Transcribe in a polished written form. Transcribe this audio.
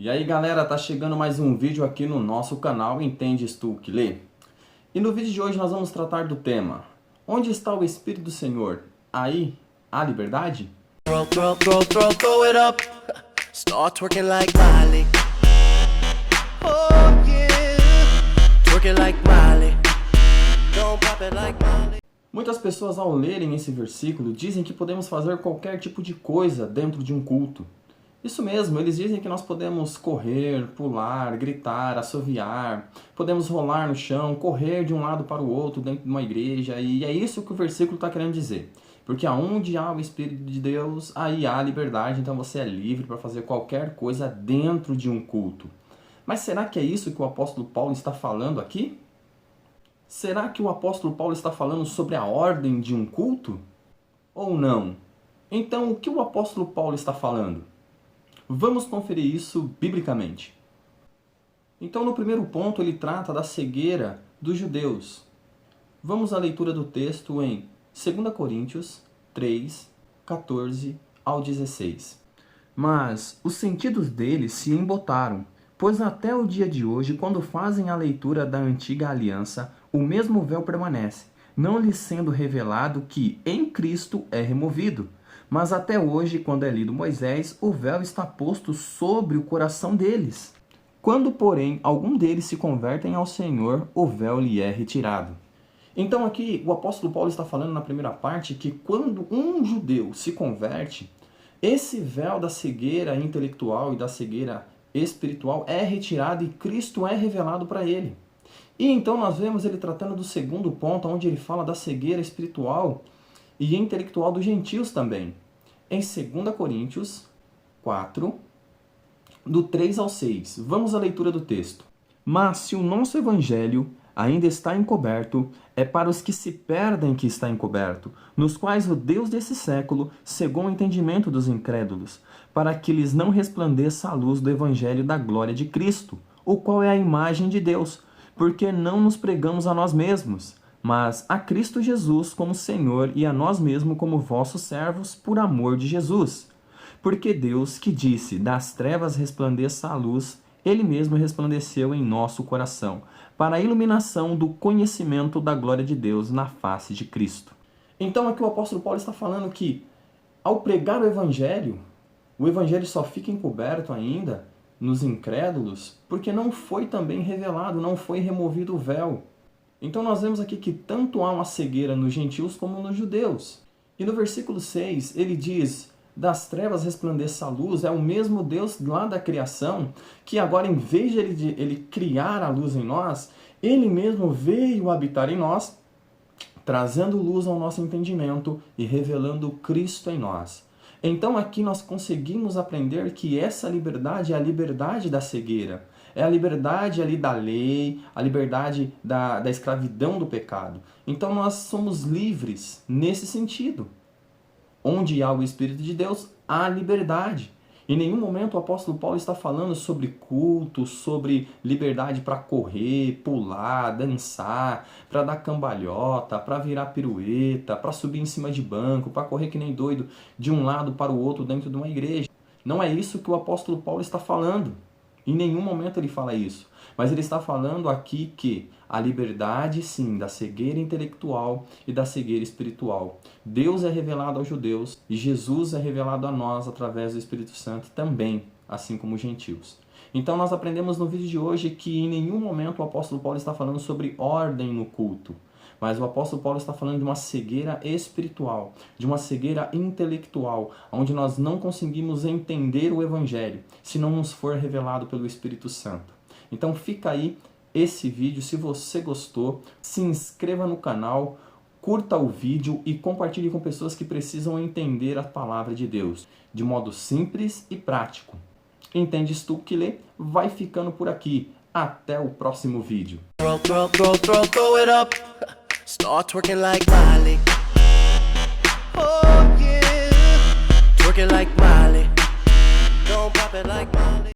E aí galera, tá chegando mais um vídeo aqui no nosso canal Entendes Tu Que Lê? E no vídeo de hoje nós vamos tratar do tema: onde está o Espírito do Senhor? Aí há liberdade? Throw it up. Start twerking like Miley. Oh yeah. Twerking like Miley. Don't pop it like Miley. Muitas pessoas ao lerem esse versículo dizem que podemos fazer qualquer tipo de coisa dentro de um culto. Isso mesmo, eles dizem que nós podemos correr, pular, gritar, assoviar, podemos rolar no chão, correr de um lado para o outro dentro de uma igreja, e é isso que o versículo está querendo dizer. Porque aonde há o Espírito de Deus, aí há liberdade, então você é livre para fazer qualquer coisa dentro de um culto. Mas será que é isso que o apóstolo Paulo está falando aqui? Será que o apóstolo Paulo está falando sobre a ordem de um culto? Ou não? Então, o que o apóstolo Paulo está falando? Vamos conferir isso biblicamente. Então, no primeiro ponto, ele trata da cegueira dos judeus. Vamos à leitura do texto em 2 Coríntios 3, 14 ao 16. Mas os sentidos deles se embotaram, pois até o dia de hoje, quando fazem a leitura da antiga aliança, o mesmo véu permanece, não lhes sendo revelado que em Cristo é removido. Mas até hoje, quando é lido Moisés, o véu está posto sobre o coração deles. Quando, porém, algum deles se convertem ao Senhor, o véu lhe é retirado. Então aqui o apóstolo Paulo está falando na primeira parte que quando um judeu se converte, esse véu da cegueira intelectual e da cegueira espiritual é retirado e Cristo é revelado para ele. E então nós vemos ele tratando do segundo ponto, onde ele fala da cegueira espiritual e intelectual dos gentios também. Em 2 Coríntios 4, do 3 ao 6. Vamos à leitura do texto. Mas se o nosso evangelho ainda está encoberto, é para os que se perdem que está encoberto, nos quais o Deus desse século cegou o entendimento dos incrédulos, para que lhes não resplandeça a luz do evangelho da glória de Cristo, o qual é a imagem de Deus, porque não nos pregamos a nós mesmos, mas a Cristo Jesus como Senhor e a nós mesmos como vossos servos por amor de Jesus. Porque Deus, que disse, das trevas resplandeça a luz, Ele mesmo resplandeceu em nosso coração, para a iluminação do conhecimento da glória de Deus na face de Cristo. Então aqui o apóstolo Paulo está falando que, ao pregar o Evangelho só fica encoberto ainda nos incrédulos, porque não foi também revelado, não foi removido o véu. Então nós vemos aqui que tanto há uma cegueira nos gentios como nos judeus. E no versículo 6 ele diz, das trevas resplandeça a luz, é o mesmo Deus lá da criação, que agora em vez de ele criar a luz em nós, ele mesmo veio habitar em nós, trazendo luz ao nosso entendimento e revelando Cristo em nós. Então aqui nós conseguimos aprender que essa liberdade é a liberdade da cegueira. É a liberdade ali da lei, a liberdade da escravidão do pecado. Então nós somos livres nesse sentido. Onde há o Espírito de Deus, há liberdade. Em nenhum momento o apóstolo Paulo está falando sobre culto, sobre liberdade para correr, pular, dançar, para dar cambalhota, para virar pirueta, para subir em cima de banco, para correr que nem doido de um lado para o outro dentro de uma igreja. Não é isso que o apóstolo Paulo está falando. Em nenhum momento ele fala isso, mas ele está falando aqui que a liberdade, sim, da cegueira intelectual e da cegueira espiritual. Deus é revelado aos judeus e Jesus é revelado a nós através do Espírito Santo também, assim como os gentios. Então nós aprendemos no vídeo de hoje que em nenhum momento o apóstolo Paulo está falando sobre ordem no culto. Mas o apóstolo Paulo está falando de uma cegueira espiritual, de uma cegueira intelectual, onde nós não conseguimos entender o Evangelho, se não nos for revelado pelo Espírito Santo. Então fica aí esse vídeo, se você gostou, se inscreva no canal, curta o vídeo e compartilhe com pessoas que precisam entender a palavra de Deus, de modo simples e prático. Entendes Tu Que Lê? Vai ficando por aqui. Até o próximo vídeo. Throw it up. Start twerking like Miley. Oh yeah. Twerking like Miley. Don't pop it like Miley.